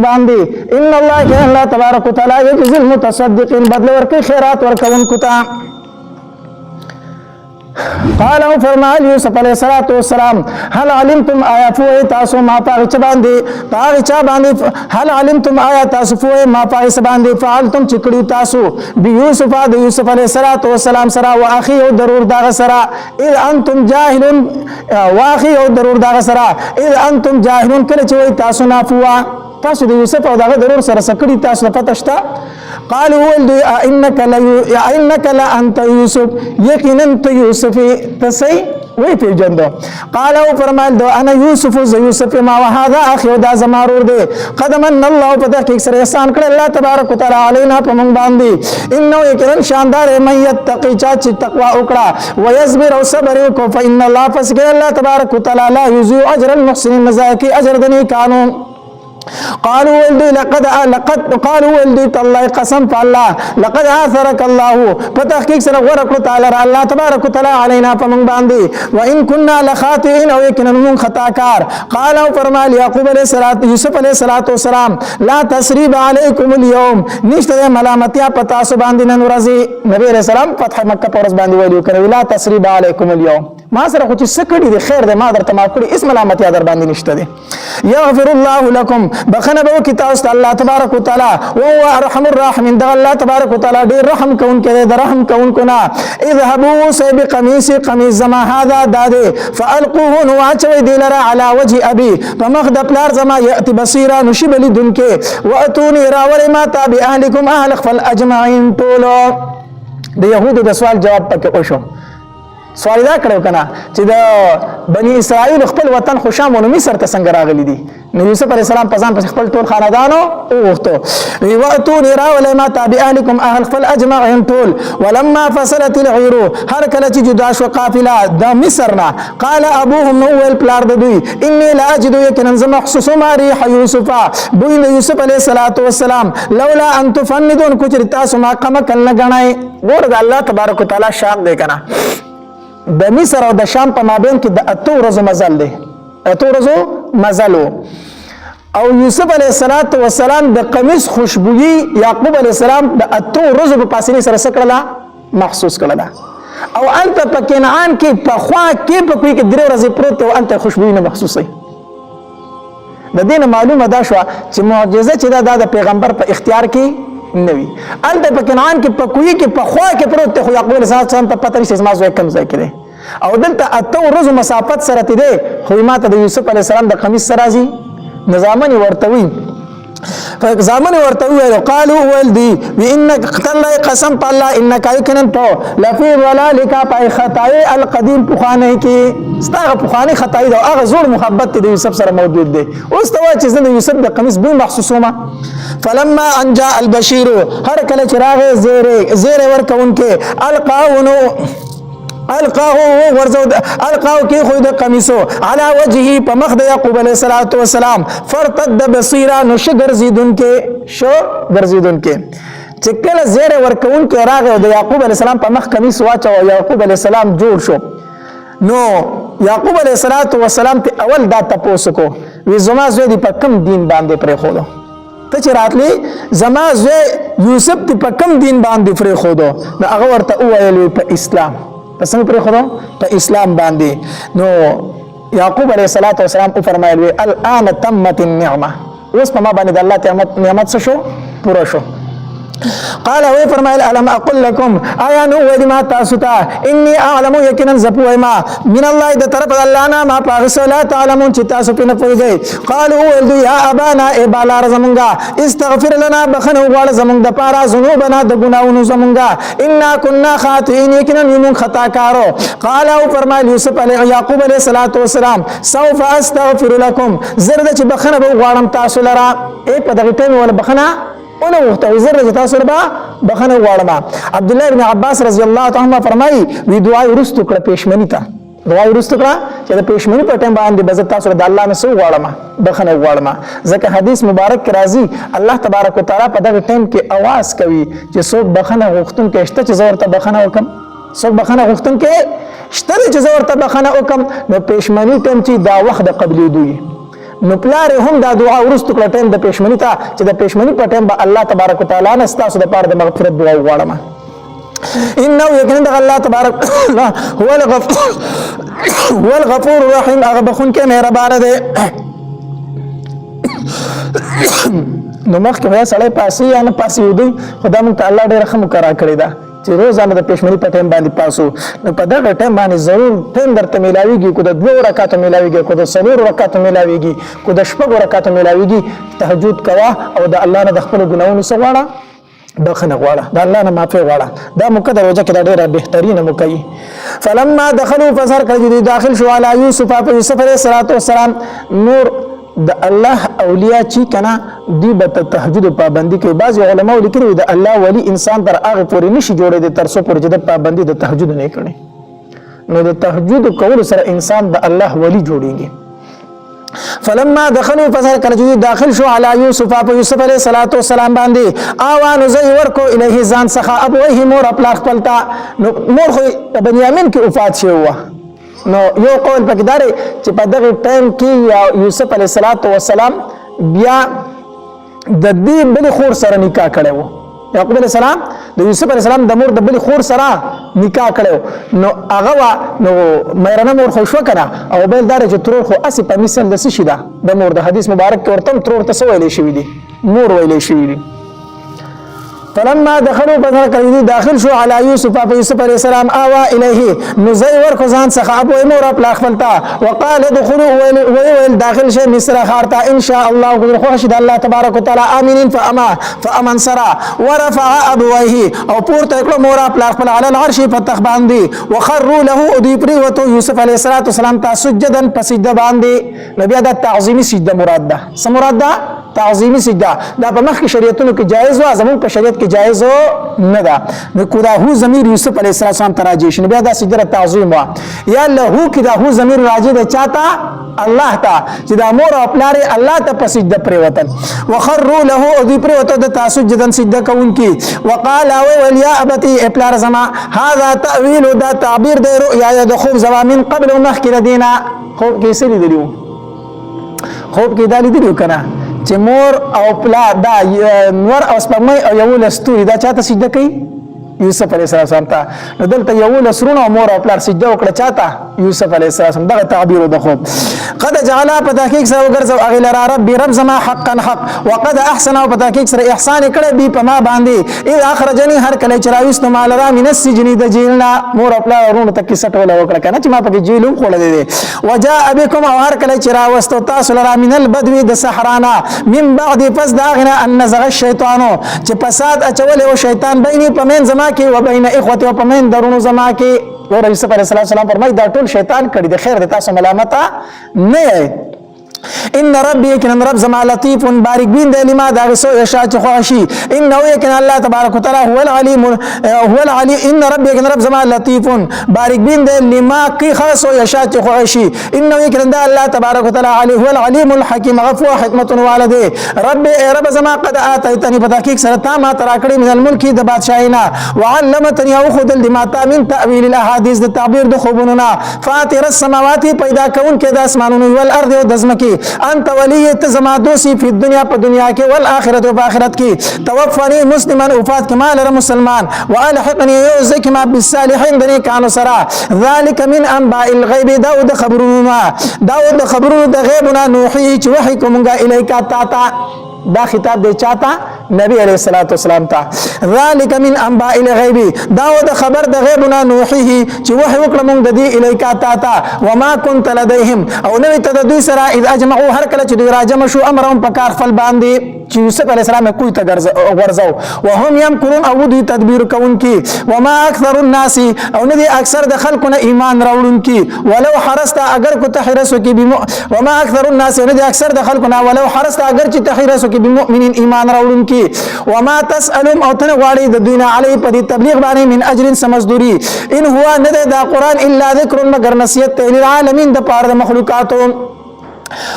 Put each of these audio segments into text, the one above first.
باندې ان الله كان الله تبارک وتعالى يجزي المتصدقين بدل ورکي خیرات ورکونکو ته قال فرمایل یوسف علیہ الصلوۃ والسلام هل علمتم آیات تاسو ما پاغ چ باندې هل علمتم آیات تاسو ما پاغ س باندې فعلتم چکړو تاسو بيوسف د یوسف علیہ الصلوۃ والسلام سره واخي او ضرور دا سره اذ انتم جاهلون واخي او ضرور دا سره اذ انتم جاهلون کله چې تاسو نافوا تاسو د یوسف او دغه ضرور سره سکړی تاسو پته شته قالوا ولدي انك لا انت يوسف يقينا انت يوسف تسي وي في جندو قالوا فرمال دو انا يوسف يوسف ما وهذا اخي ودا زمارور دي قد من الله فتحقيق سر احسان کړ الله تبارک وتعالى علينا پمن باندې انه يكرن شاندار من يتقي چا تقوا وکړه ويصبر او صبر کو فان الله فسجل الله تبارک وتعالى لا يضيع اجر المحسنين مزاكي اجر دني كانوا قالوا ولدي لقد قالوا ولدي الله قسم فالله لقد آثرك الله فتحقيق سره ورکړو تعالی الله تبارک وتعالى علينا فمن باندې وان كنا لخاطئين او يكن من خطاکار قال فرمال يعقوب عليه الصلاه يوسف عليه الصلاه والسلام لا تسريب عليكم اليوم نشته ملامتیا پتا سو باندې نن ورځي نبی عليه السلام فتح مکه پرز باندې ویلو کړه لا تسريب عليكم اليوم ما سره خو چې سکړي د خیر د ما درته ما کړی اس ملامتیا در باندې نشته دي يغفر الله لكم بخنه به کی تاسو الله تبارک وتعالى وهو ارحم الراحمين ده الله تبارک وتعالى ډیر رحم کوونکی دی د رحم کوونکو نه اذهبوا سبقميص قميص زما هذا داده فالقوه واچوي دلرا على وجه ابي فمخد پلار زما ياتي بصيرا نشبل دنکه واتوني راول ما تابع اهلكم اهل خپل اجمعين طولو د يهودو د سوال جواب پکې وشو سوال دا کړو کنه چې د بني اسرائیل خپل وطن خوشام ونو مصر ته څنګه راغلي دي نو یوسف علی السلام په ځان په خپل ټول خاندانو اوغتو واتو راول ما تابع اهلكم اهل خپل اجمعين طول ولما فصلت العير هر کله چې جدا شو قافله د مصر نه قال ابوهم نو ول پلار د دوی اني لا اجد يكن محسوس ما ريح يوسف بوی یوسف علیہ الصلوۃ والسلام لولا ان تفندون کچھ تاسو ما کم کله غنای ګور د الله تبارک وتعالى شان دی کنه د مصر او د شام په مابین کې د اتو ورځو مزل دی اتو ورځو مزل او یوسف علیہ السلام د قمیص خوشبوئی یعقوب علیہ السلام د اتو ورځو په فاصله سره سکړه محسوس کړه او انت په کنعان کې په خوا کې په کوی کې درې ورځې پروت او انت خوشبوئی نه محسوسه د دین معلومه دا شو چې معجزه چې دا د پیغمبر په اختیار کې نوی انت په کنعان کې په کوی کې په خوا کې پروت خو یعقوب علیہ السلام ته پته نشي زما زوی کم ځای کړي او دلته اتو ورځو مسافت سره تدې خو ماته د یوسف علیہ السلام د قمیص سره زی نظامن ورتوي فزامن ورتوي قالوا ولدي وانك قتل قسم بالله انك يكن تو لفي ضلالك پای خطای القديم پخانه کې ستغه پخانه خطای دا هغه زور محبت د یوسف سره موجود دی اوس ته چې د یوسف د قمیص به محسوسومه فلما ان جاء البشير هر کله چراغ زیر ورکون کې القاه کی خود قمیصو على وجهه په مخ د یعقوب علیہ السلام فرتد بصیرا نش ګرځیدون کې چې کله زیر ورکون کې راغ د یعقوب علیہ السلام په مخ قمیص واچو یعقوب علیہ السلام جوړ شو نو یعقوب علیہ السلام ته اول دا تاسو کو وی زما زوی دی په کم دین باندې پرې خودو ته چې راتلی زما زوی یوسف ته په کم دین باندې پرې خودو نو هغه ورته ویل په اسلام پس موږ پرې خودو په اسلام باندې نو یعقوب علیہ السلام او فرمایل الان تمت النعمه اوس په ما باندې د الله نعمت څه شو پوره شو قال هو فرمایل الم اقول لكم ایا نو ولی ما تاسو ته انی اعلم یقینا زپو ما من الله د طرف الله نه ما پاغ لا تعلمون چې تاسو په نه پوهیږئ قالوا ولدي يا ابانا ابالا زمونږه استغفر لنا بخنه وغواړه زمونږ د پاره ذنوبنا د ګناونو زمونږه انا كنا خاطئين یقینا موږ خطا کارو قال او فرمایل یوسف علیه یعقوب علیہ السلام سوف استغفر لكم زرد چې بخنه وغواړم تاسو لرا په دغه ټیم ول بخنه انا وختوزر تاسو ربا بخنه غواړم عبد الله ابن عباس رضی الله تعالی عنہ فرمایي وی دعا ورستو کړه پېشمنی ته دعا ورستو کړه چې د پېشمنی په ټیم باندې بزت تاسو د الله نه سو غواړم بخنه غواړم ځکه حدیث مبارک کې راځي الله تبارک وتعالى په دغه ټیم کې आवाज کوي چې څوک بخنه غوښتون کې شته چې زور ته بخنه وکم څوک بخنه غوښتون کې شته چې زور ته بخنه وکم نو پېشمنی ټیم چې دا وخت د قبلې دوی نو پلار هم دا دعا ورستو کړه ټیم د پښمنی ته چې د پښمنی په ټیم به الله تبارک وتعالى نستاسو د پاره د مغفرت دعا وغواړم انه یقینا الله تبارک هو الغفور الرحیم هغه بخون کې مهربان دی نو مخکې وای سړی پاسي یا نه پاسي ودی خدای مونږ ته الله ډېر رحم کرا کړی دا چې روزانه د پښمنی په ټیم باندې پاسو نو په دغه ټیم باندې ضرور ټیم درته ملاويږي کو د 2 رکعاتو ملاويږي کو د 4 رکعاتو ملاويږي کو د 6 رکعاتو ملاويږي تهجد کوا او د الله نه د خپل ګناونو سواړه بخنه غواړه د الله نه معافي غواړه دا مقدر وجه کې دا ډیره بهترینه مکي فلما دخلوا فزر کړي داخل شو علی یوسف په یوسف علیه السلام نور د الله اولیاء چې کنا دی به تهجد پابندي کوي بعض علماء لیکلي د الله ولی انسان تر هغه پورې نشي جوړې د ترسو پورې چې د پابندي د تهجد نه کړي نو د تهجد کول سره انسان د الله ولی جوړيږي فلما دخلوا فزر کړي داخل شو علی یوسف په یوسف علیه السلام باندې اوان زي ورکو الیه ځان څخه ابوه مور خپل خپلتا مور خو بنیامین کې وفات شو نو یو قول پکې داري چې په دغه ټایم کې یوسف علیه السلام بیا د دې بل خور سره نکاح کړو یعقوب علیه السلام د یوسف علیه السلام د مور د بل خور سره نکاح کړو نو هغه نو مېرانه مور خو شو کنه او بل دار چې ترور خو اسی په مثال د شي دا د مور د حدیث مبارک کې ورته ترور ته ویلې شوی دي مور ویلې شوی دي فلما دخلوا بدر کړي داخل شو علی یوسف په یوسف علیه السلام اوا الیه نزي ورکو ځان څخه ابو مور خپل خپلتا وقال ادخلوا ويل داخل شي مصر خارتا ان شاء الله قدر خوشد الله تبارک وتعالى امنين فامن سرا ورفع ابويه او پورته کړه مور خپل خپل علی العرش په تخ باندې وخروا له ادي پری وته یوسف علیه السلام ته سجدا پسجده باندې نبی دا تعظیمی سجده مراد ده سم مراد ده تعظیمی سجده دا په مخکې شریعتونو کې جایز و زمون په شریعت کې جایز نه ده نو کدا هو ضمیر یوسف علیه السلام ته راځي شنو بیا دا سجده تعظیم وا یا له کدا هو ضمیر راځي د چاته الله ته چې دا مور او پلار الله ته په سجده پرې وتل وخروا له ادي پرې وته د تسجدن سجده کوونکی وقال وليا ابتي پلار زما هذا تاويل دا تعبیر د رؤیا د خوب زما من قبل مخکره دینا خوب کې څه لیدلو خوب کې دا لیدلو کنه چې مور او پلا دا نور او سپمای او یو لستوري دا چاته سجده کوي یوسف علیه السلام ته نو دلته یو لسرونه مور او پلار سجده وکړه چاته یوسف علیه السلام دغه تعبیر د خوب قد جعل په تحقیق سره وګرځو اغه لرا رب زما حقا حق وقد احسن په تحقیق سره احسان کړه بي په ما باندې اذ اخرجني هر کله چراويست مال را من السجن د جیلنا مور او پلار ورونه تک سټول وکړه کنه چې ما په جیلوم خول دي وجاء بكم هر کله چراوست تاسو لرا من البدو د صحرانا من بعد پس داغنا ان نزغ الشیطان چې فساد اچول او شیطان بیني پمن زما کې وبین اخوته وپمن درونو زما کې ور یوسف علیه السلام فرمای دا ټول شیطان کړي د خیر د تاسو ملامت نه ان ربي يكن رب زما لطيف بارك بين لما داغسو يشاء خوشي انه يكن الله تبارك وتعالى هو العليم ان ربي يكن رب زما لطيف بارك بين لما كي خاصو يشاء خوشي انه يكن الله تبارك وتعالى عليه هو العليم الحكيم غفور حكمه والده رب زما قد اتيتني بتحقيق سرتا ما تراکړي من الملك د بادشاہینا وعلمتني او خذل لما من تاويل الاحاديث د تعبير د خوبوننا فاطر السماوات پیدا کون کې د اسمانونو والارض او د زمکه انت ولی تزما دوسی فی الدنیا په دنیا کې والآخرت او آخرت کې توفنی مسلمان وفات کما لر مسلمان والحقنی یوزکما بالصالحین دنی کانو سرا ذلك من انباء الغیب داود خبرنا د غیبنا نوحی چې وحی کومګه الیکا تا دا خطاب دی چاته نبی علیہ الصلوۃ والسلام ته ذالک من انباء الغیب داود خبر د غیبنا نوحیه چې وحی وکړه مونږ د دې الیکا تا وما كنت لديهم او نو ته د دوی سره اذ اجمعوا هر کله چې دوی راجم شو امرهم پکار فل باندې چې یوسف علیہ السلام کوی ته ورځو وهم يمكرون او دوی تدبیر کوونکی وما اکثر الناس او نه دي اکثر د خلکو نه ایمان راوړونکی ولو حرست اگر کو تحرسو کی وما اکثر الناس نه دي اکثر د خلکو نه ولو حرست اگر چې تحرسو کی بمؤمنین ایمان راوړونکی وما تسالم او تن غواړي د دنیا علی په تبلیغ باندې من اجر سمزدوری ان هو نه دا قران الا ذکر مگر نصیحت للعالمین د پاره د مخلوقاتو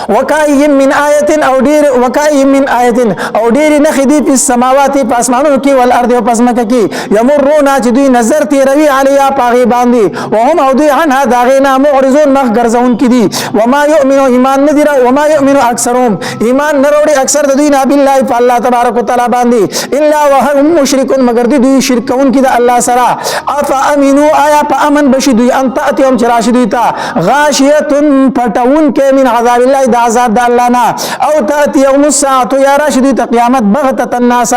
وکای من آیت او ډیر وکای من آیت او ډیر نخ دی په سماوات په اسمانونو کې ول ارض او پسمکه کې یمرون چې دوی نظر تیروي علیا پاغي باندې وهم او دوی عنها داغینا معرضون مخ ګرځون کې دي وما يؤمن ایمان ندره وما يؤمن اکثرهم ایمان نروړي اکثر د دوی نه بالله فالله تبارک وتعالى باندې الا وهم مشرکون مگر دوی شرکون کې د الله سره اف امنو آیا په امن بشي دوی ان تاتيهم چراشي دوی تا غاشيه پټون کې من عذاب الله د عذاب د الله نه او تاتي يوم الساعه يا راشد قیامت بغته الناس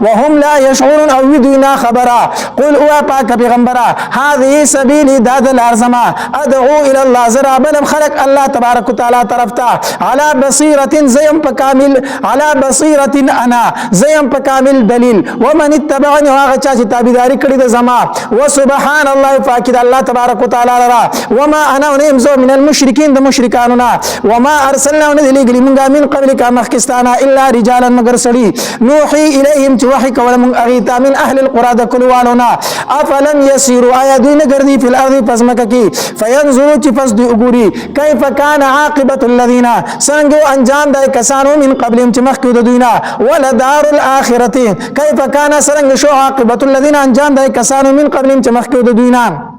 وهم لا يشعرون او يدنا خبره قل او پاک پیغمبره هذه سبيلي داد الارزما ادعو الى الله زرا بلم خلق الله تبارك وتعالى طرفتا على بصيره زيم بكامل على بصيره انا زيم بكامل دلیل ومن اتبعني واغ چا چې تابعداري کړی د زما وسبحان الله فاکد الله تبارك وتعالى را وما انا ونمزو من المشركين د مشرکانو نه وما ارسلنا ندلګلی مونږه من قبل کا مخکستانا الا رجالا مگر سړي نوحي اليهم چې وحي کول مونږ اغیتا من اهل القرى د کلوالونا افلم يسيروا آیا دوی نه ګرځي په الارض پسمکه کې فينظروا چې پس دوی وګوري كيف كان عاقبه الذين څنګه انجام د کسانو من قبلهم چې مخکې د دوی نه ولدار الاخرته كيف كان څنګه شو عاقبه الذين انجام د کسانو من قبلهم چې مخکې د دوی نه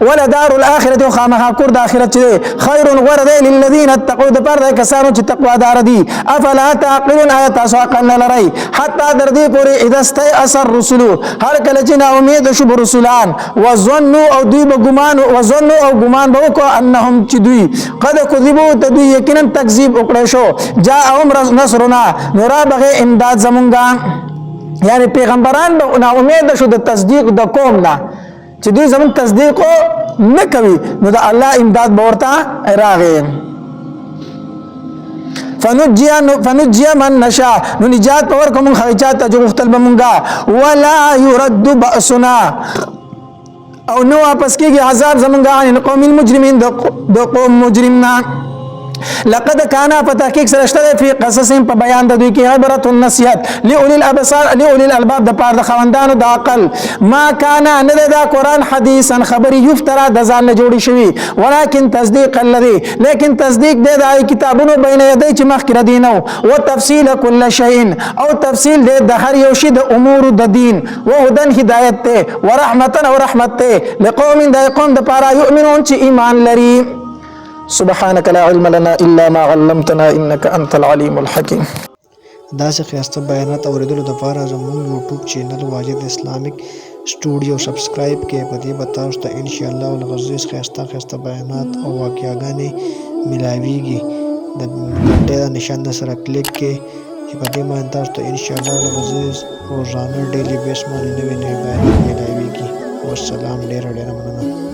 ولدار الاخره خامها کور د اخرت خير ورده للذين اتقوا د پر کسانو چې تقوا دار دي افلا تعقلون آیات اسواق لري حتى در دې پورې اذا است اثر رسول هر کله چې نا امید شو رسولان وظنوا او دوی بګمان وظنوا او ګمان به کو انهم چې دوی قد كذبوا دوی یقینا تکذیب وکړ شو جاءهم نصرنا نورا بغه امداد زمونږه یعنی پیغمبران نا امید شو د تصدیق د قوم نه چې دوی زمون تصدیق نه کوي نو د الله امداد ورته راغی فنجي من نشاء نو نجات پور کوم خیچات ته غختل بمونګه ولا يرد بأسنا او نو واپس کیږي عذاب زمونګه ان قوم المجرمين د قوم مجرمنا لقد كان فتحقيق سرشته في قصصهم په بیان د دوی کې عبرت النصيحت لاولي الابصار لاولي الالباب د پاره د خوندانو د عقل ما كان نه دا قران حديثا خبري يفترى د ځان له جوړي شوی ولكن تصديق الذي لكن تصديق د کتابونو بین یدی چې مخکره دینو او تفصيل كل شيء او تفصيل د هر یو شی د امور د دین وهدن هدایت ته ورحمتا او رحمت ته لقوم د قوم د پاره يؤمنون چې ایمان لري سبحانك لا علم لنا الا ما علمتنا انك انت العليم الحكيم دا څه خاصه بیانات اوریدلو د لپاره زموږ یوټیوب چینل واجد اسلامیک سټوډیو سبسکرایب کې په دې بتاوس ته ان شاء الله ولغزيز خاصه بیانات او واقعیاګانې ملاويږي د دې نشان سره کلیک کې چې په دې باندې تاسو ته ان شاء الله ولغزيز روزانه ډیلی بیس باندې نوې بیانات ملاويږي والسلام ډېر مننه